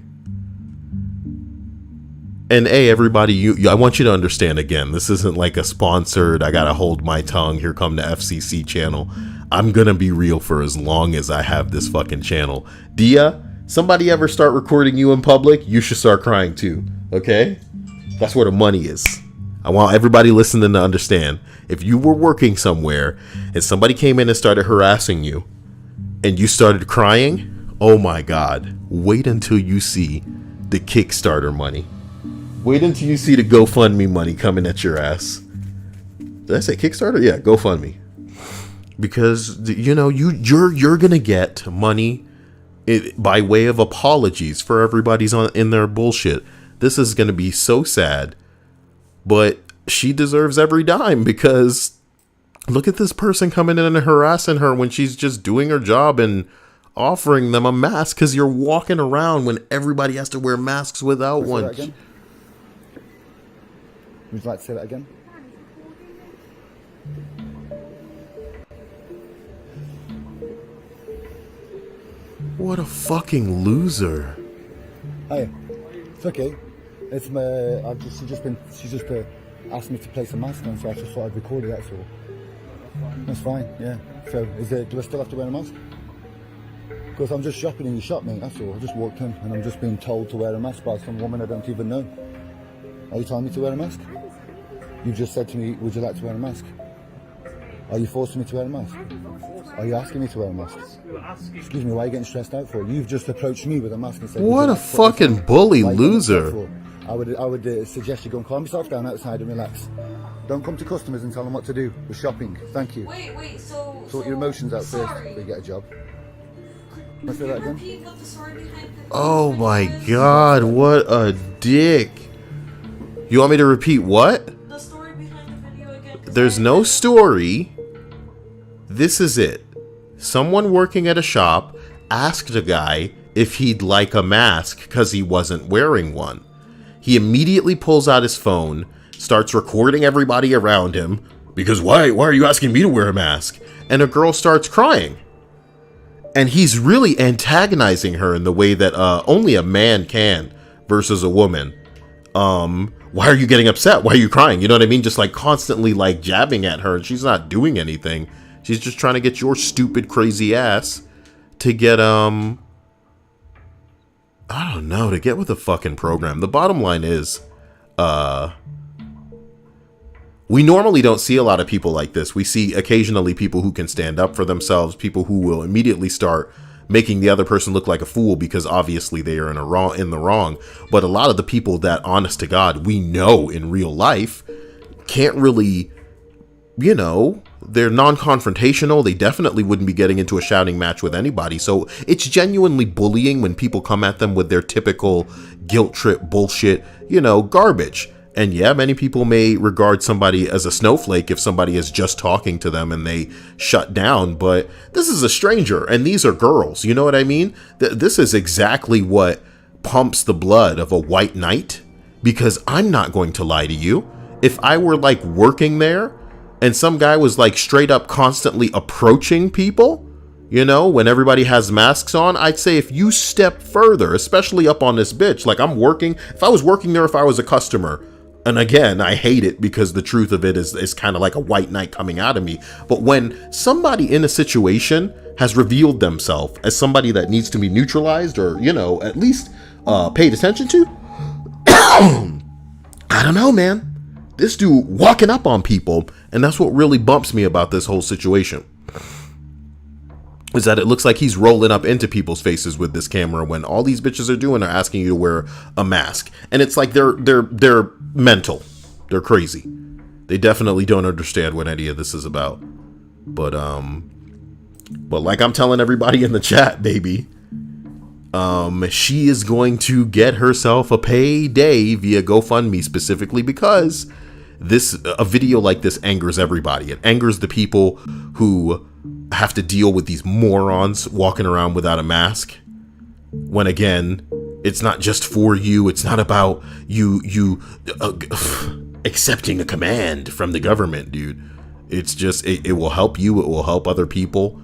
And everybody, I want you to understand again, this isn't like a sponsored, I gotta hold my tongue, here come the FCC channel. I'm gonna be real for as long as I have this fucking channel. Dia, somebody ever start recording you in public, you should start crying too, okay? That's where the money is. I want everybody listening to understand, if you were working somewhere and somebody came in and started harassing you and you started crying, Oh my God. Wait until you see the Kickstarter money. Wait until you see the GoFundMe money coming at your ass. Did I say Kickstarter? Yeah, GoFundMe. Because, you know, you're gonna get money by way of apologies for everybody's in their bullshit. This is gonna be so sad, but she deserves every dime, because look at this person coming in and harassing her when she's just doing her job and offering them a mask, because you're walking around when everybody has to wear masks without one. Would you like to say that again? What a fucking loser. Hey, it's okay. It's my. She's just asked me to place a mask on, so I just thought I'd record it. That's all. That's fine. Yeah. So, do I still have to wear a mask? Because I'm just shopping in your shop, mate. That's all. I just walked in and I'm just being told to wear a mask by some woman I don't even know. Are you telling me to wear a mask? You just said to me, would you like to wear a mask? Are you forcing me to wear a mask? Are you asking me to wear a mask? Excuse me, why are you getting stressed out for? You've just approached me with a mask and said... What a fucking bully loser. I would suggest you go and calm yourself down outside and relax. Don't come to customers and tell them what to do. We're shopping. Thank you. Wait, so... Sort your emotions out first before you get a job. Can I say that again? Oh my God, what a dick. You want me to repeat what? The story behind the video again. There's no story. This is it. Someone working at a shop asked a guy if he'd like a mask because he wasn't wearing one. He immediately pulls out his phone, starts recording everybody around him, because why are you asking me to wear a mask? And a girl starts crying. And he's really antagonizing her in the way that only a man can versus a woman. Why are you getting upset? Why are you crying? You know what I mean? Just like constantly like jabbing at her, and she's not doing anything. She's just trying to get your stupid, crazy ass to get, I don't know, to get with the fucking program. The bottom line is, we normally don't see a lot of people like this. We see occasionally people who can stand up for themselves, people who will immediately start making the other person look like a fool because obviously they are in the wrong. But a lot of the people that, honest to God, we know in real life can't really, you know, they're non-confrontational. They definitely wouldn't be getting into a shouting match with anybody. So it's genuinely bullying when people come at them with their typical guilt trip bullshit, you know, garbage. And yeah, many people may regard somebody as a snowflake if somebody is just talking to them and they shut down. But this is a stranger, and these are girls. You know what I mean? This is exactly what pumps the blood of a white knight, because I'm not going to lie to you. If I were like working there and some guy was like straight up constantly approaching people, you know, when everybody has masks on, I'd say if you step further, especially up on this bitch, like I'm working, if I was working there, if I was a customer, and again, I hate it because the truth of it is kind of like a white knight coming out of me. But when somebody in a situation has revealed themselves as somebody that needs to be neutralized or, you know, at least paid attention to, I don't know, man. This dude walking up on people, and that's what really bumps me about this whole situation, is that it looks like he's rolling up into people's faces with this camera when all these bitches are doing are asking you to wear a mask. And it's like they're mental. They're crazy. They definitely don't understand what any of this is about. But like I'm telling everybody in the chat, baby, she is going to get herself a payday via GoFundMe, specifically because a video like this angers everybody. It angers the people who have to deal with these morons walking around without a mask, when again, it's not just for you. It's not about you accepting a command from the government, dude. It's just it will help you. It will help other people.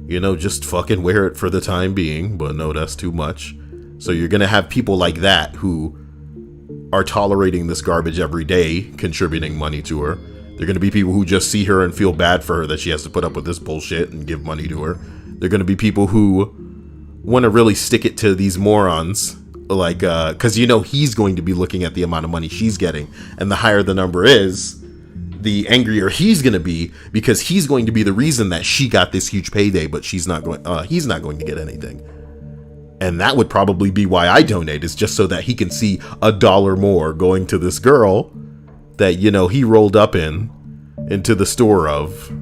You know, just fucking wear it for the time being. But no, that's too much. So you're gonna have people like that who are tolerating this garbage every day, contributing money to her. They're going to be people who just see her and feel bad for her that she has to put up with this bullshit and give money to her. They're going to be people who want to really stick it to these morons, like, because, you know, he's going to be looking at the amount of money she's getting. And the higher the number is, the angrier he's going to be, because he's going to be the reason that she got this huge payday, but he's not going to get anything. And that would probably be why I donate, is just so that he can see $1 more going to this girl that, you know, he rolled up into the store of,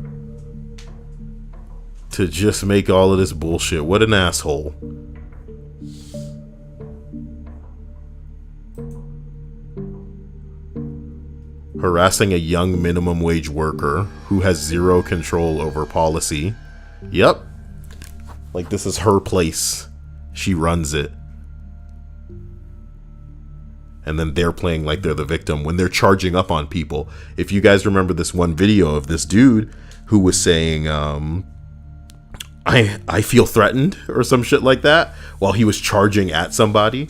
to just make all of this bullshit. What an asshole. Harassing a young minimum wage worker who has zero control over policy. Yep. Like this is her place. She runs it. And then they're playing like they're the victim when they're charging up on people. If you guys remember this one video of this dude who was saying, I feel threatened or some shit like that while he was charging at somebody.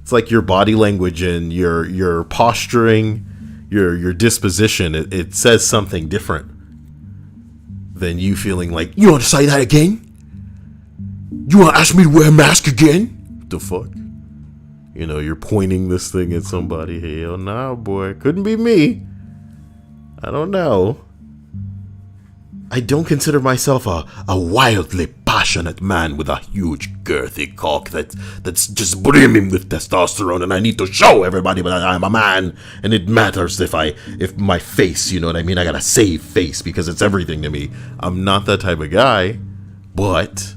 It's like your body language and your posturing, your disposition, it says something different than you feeling like, you want to say that again? You want to ask me to wear a mask again? What the fuck? You know, you're pointing this thing at somebody. Hell nah, boy. Couldn't be me. I don't know. I don't consider myself a wildly passionate man with a huge girthy cock that's just brimming with testosterone, and I need to show everybody that I'm a man, and it matters if my face, you know what I mean? I gotta save face because it's everything to me. I'm not that type of guy, but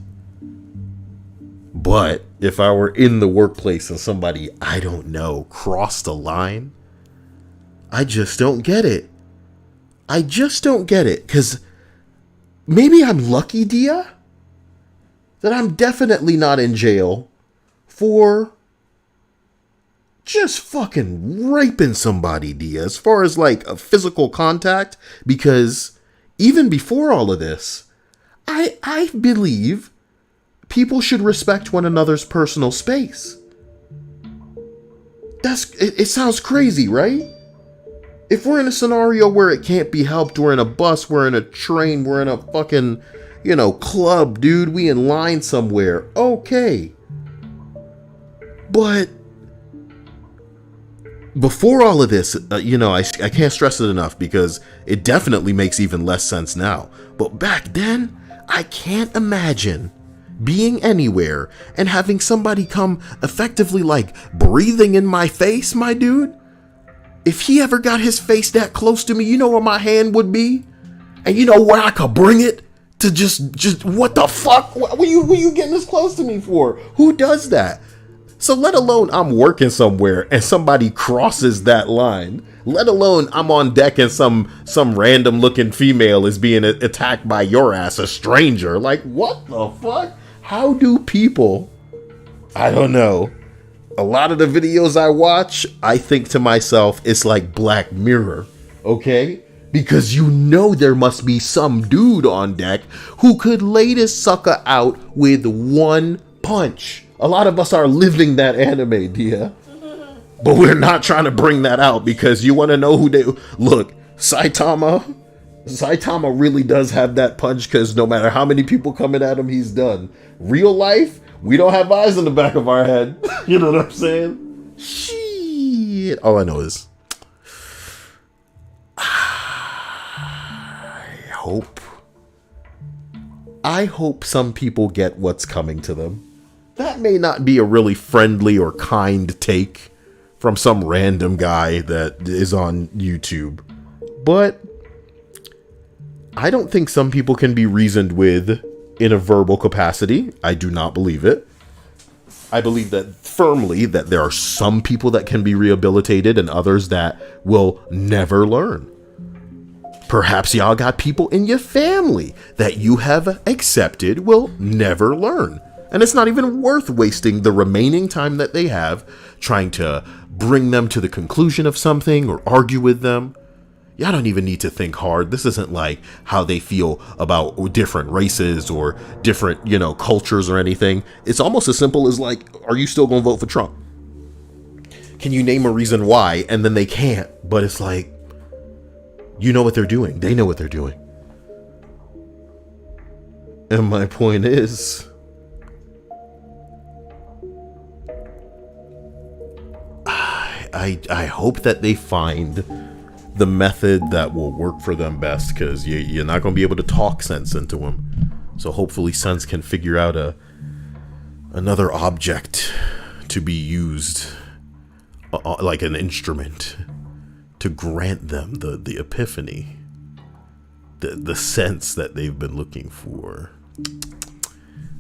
if I were in the workplace and somebody, I don't know, crossed a line, I just don't get it. I just don't get it, because maybe I'm lucky, Dia, that I'm definitely not in jail for just fucking raping somebody, Dia, as far as like a physical contact, because even before all of this, I believe people should respect one another's personal space. It sounds crazy, right? If we're in a scenario where it can't be helped, we're in a bus, we're in a train, we're in a fucking, you know, club, dude, we in line somewhere, okay. But before all of this, you know, I can't stress it enough because it definitely makes even less sense now. But back then, I can't imagine being anywhere and having somebody come effectively like breathing in my face, my dude. If he ever got his face that close to me, you know where my hand would be? And you know where I could bring it? To just what the fuck? What were you getting this close to me for? Who does that? So let alone I'm working somewhere and somebody crosses that line. Let alone I'm on deck and some random looking female is being attacked by your ass, a stranger. Like, what the fuck? How do people, I don't know. A lot of the videos I watch, I think to myself, it's like Black Mirror, okay? Because you know there must be some dude on deck who could lay this sucker out with one punch. A lot of us are living that anime, Dia. But we're not trying to bring that out because you want to know who they... Look, Saitama really does have that punch because no matter how many people coming at him, he's done. Real life, we don't have eyes in the back of our head. You know what I'm saying? Shit. All I know is... I hope some people get what's coming to them. That may not be a really friendly or kind take from some random guy that is on YouTube, but I don't think some people can be reasoned with in a verbal capacity. I do not believe it. I believe that firmly that there are some people that can be rehabilitated and others that will never learn. Perhaps y'all got people in your family that you have accepted will never learn. And it's not even worth wasting the remaining time that they have trying to bring them to the conclusion of something or argue with them. Y'all don't even need to think hard. This isn't like how they feel about different races or different, you know, cultures or anything. It's almost as simple as like, are you still going to vote for Trump? Can you name a reason why? And then they can't. But it's like, you know what they're doing. They know what they're doing. And my point is, I hope that they find the method that will work for them best, because you're not going to be able to talk sense into them. So hopefully Sense can figure out another object to be used like an instrument to grant them the epiphany, the sense that they've been looking for.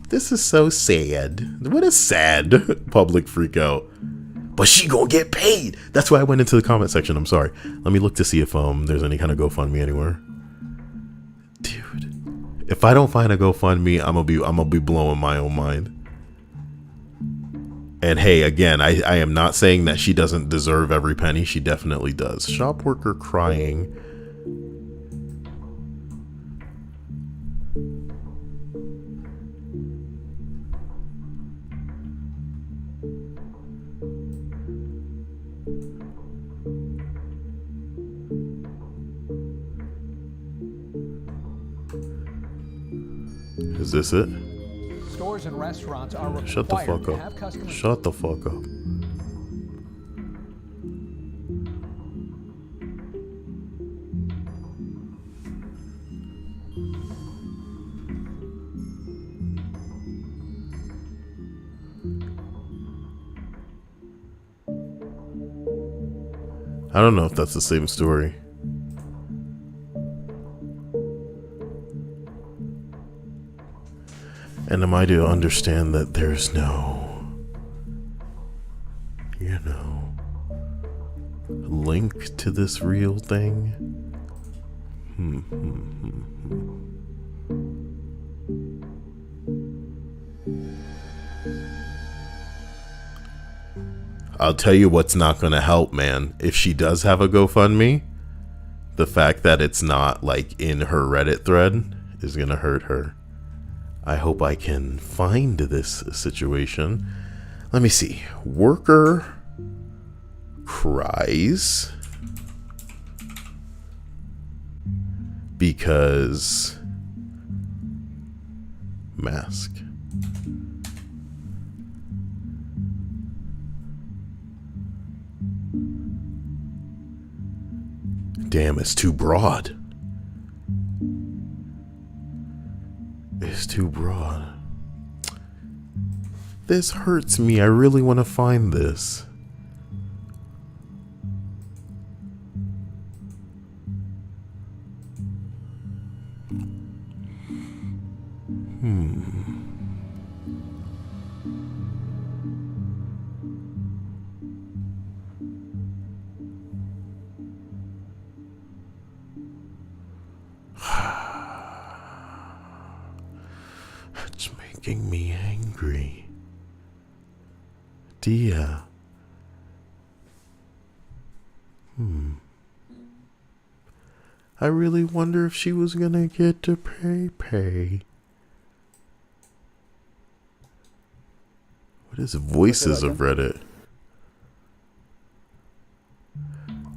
This is so sad. What a sad public freakout. But she gonna get paid. That's why I went into the comment section. I'm sorry. Let me look to see if there's any kind of GoFundMe anywhere. Dude, if I don't find a GoFundMe, I'm gonna be blowing my own mind. And hey, again, I am not saying that she doesn't deserve every penny. She definitely does. Shop worker crying. Is this it? Stores and restaurants are required Shut the fuck to up. have customers. Shut the fuck up. I don't know if that's the same story. And am I to understand that there's no, you know, link to this real thing? I'll tell you what's not going to help, man. If she does have a GoFundMe, the fact that it's not like in her Reddit thread is going to hurt her. I hope I can find this situation. Let me see. Worker cries because mask. Damn, it's too broad. It's too broad. This hurts me. I really want to find this. It's making me angry. Dia. I really wonder if she was gonna get to pay. What is Voices of Reddit?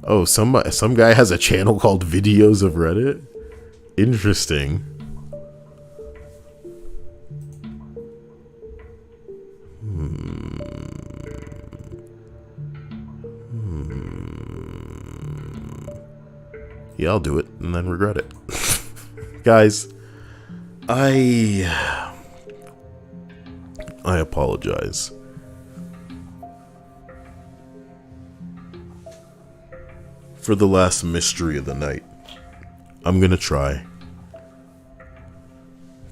Oh, some guy has a channel called Videos of Reddit? Interesting. Yeah, I'll do it and then regret it. Guys, I apologize. For the last mystery of the night, I'm gonna try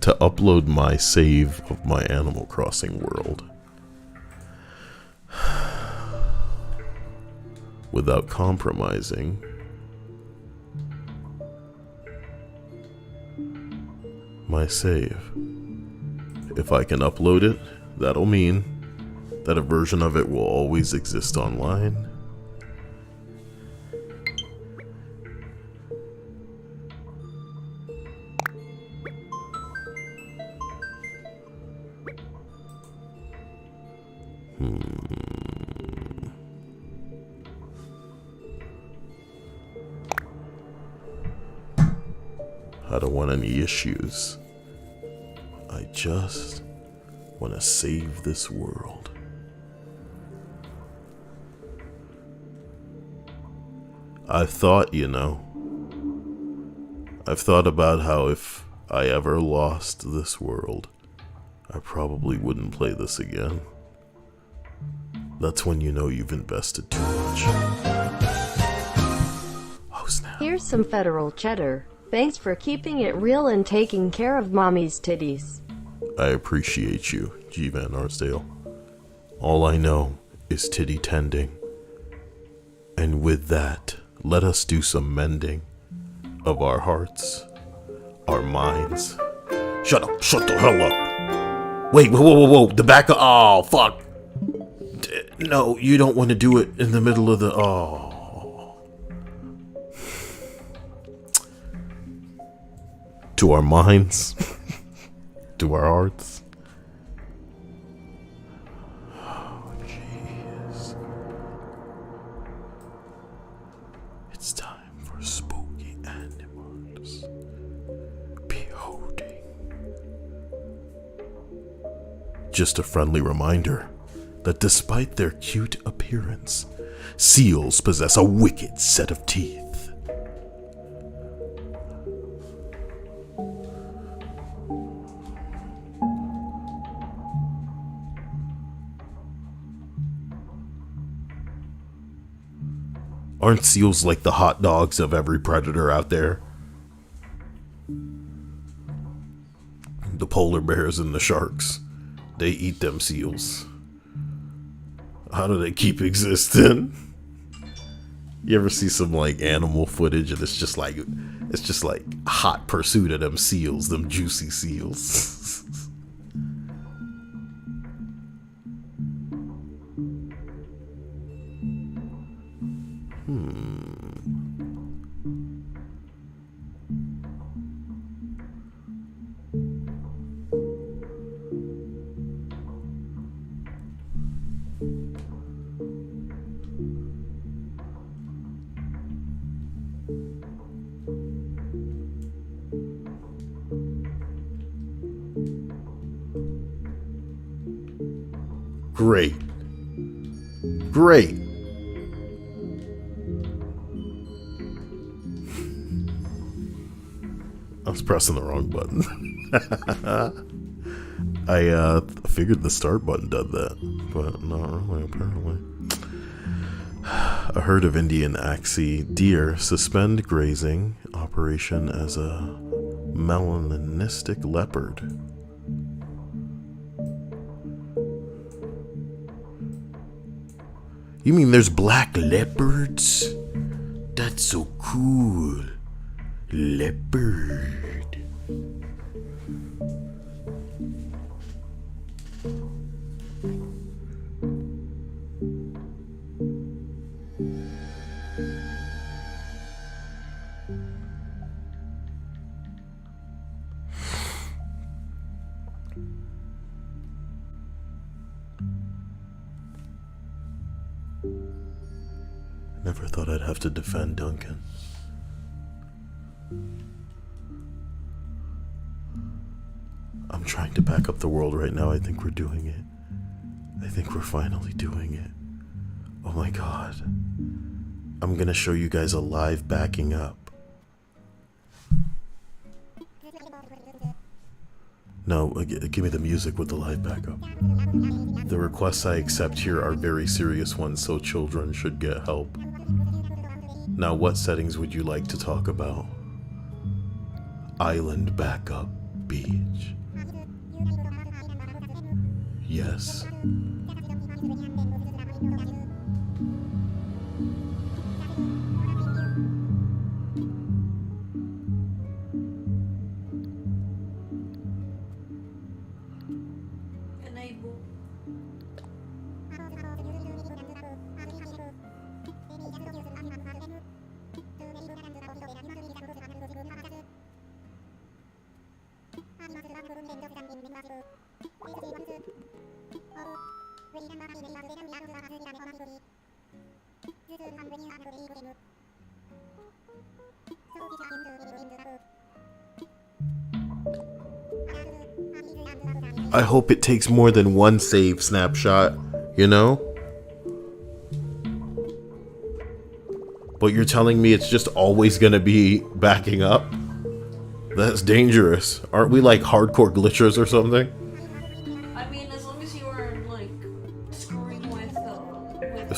to upload my save of my Animal Crossing world without compromising my save. If I can upload it, that'll mean that a version of it will always exist online. I don't want any issues. I just want to save this world. I've thought, I've thought about how if I ever lost this world, I probably wouldn't play this again. That's when you know you've invested too much. Oh snap. Here's some federal cheddar. Thanks for keeping it real and taking care of mommy's titties. I appreciate you, G. Van Arsdale. All I know is titty tending. And with that, let us do some mending of our hearts, our minds. Shut up, shut the hell up. Wait, whoa, the back of, oh, fuck. No, you don't want to do it in the middle of the, oh. To our minds, to our hearts. Oh, jeez. It's time for spooky animals. Beholding. Just a friendly reminder that despite their cute appearance, seals possess a wicked set of teeth. Aren't seals like the hot dogs of every predator out there? The polar bears and the sharks, they eat them seals. How do they keep existing? You ever see some like animal footage and it's just like hot pursuit of them seals, them juicy seals. Great. Great. I was pressing the wrong button. I figured the start button did that, but not really apparently. A herd of Indian axie deer suspend grazing operation as a melanistic leopard. You mean there's black leopards? That's so cool. Leopard. Never thought I'd have to defend Duncan. I'm trying to back up the world right now. I think we're doing it. I think we're finally doing it. Oh my god. I'm gonna show you guys a live backing up. No, give me the music with the live backup. The requests I accept here are very serious ones, so children should get help. Now, what settings would you like to talk about? Island backup, beach. Yes. Enable. I hope it takes more than one save snapshot, you know? But you're telling me it's just always gonna be backing up? That's dangerous. Aren't we like hardcore glitchers or something? mean, as long as you aren't like screwing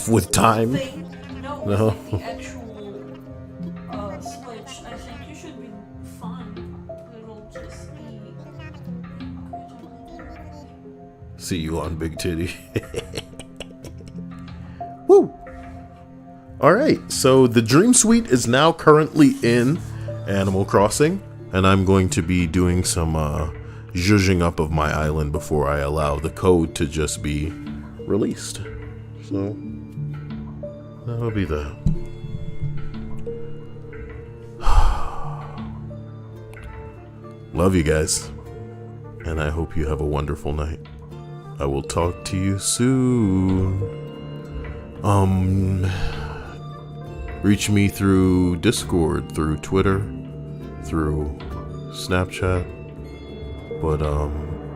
With time? thing, no, No. with the actual switch, I think you should be fine. It'll just be. See you on Big Titty. Woo! Alright, so the Dream Suite is now currently in Animal Crossing, and I'm going to be doing some zhuzhing up of my island before I allow the code to just be released. So, that'll be that. Love you guys, and I hope you have a wonderful night. I will talk to you soon. Reach me through Discord, through Twitter, through Snapchat, but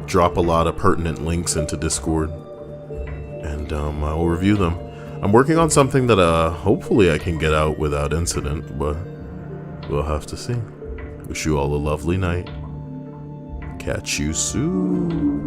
drop a lot of pertinent links into Discord, and I will review them. I'm working on something that hopefully I can get out without incident, but we'll have to see. Wish you all a lovely night. Catch you soon.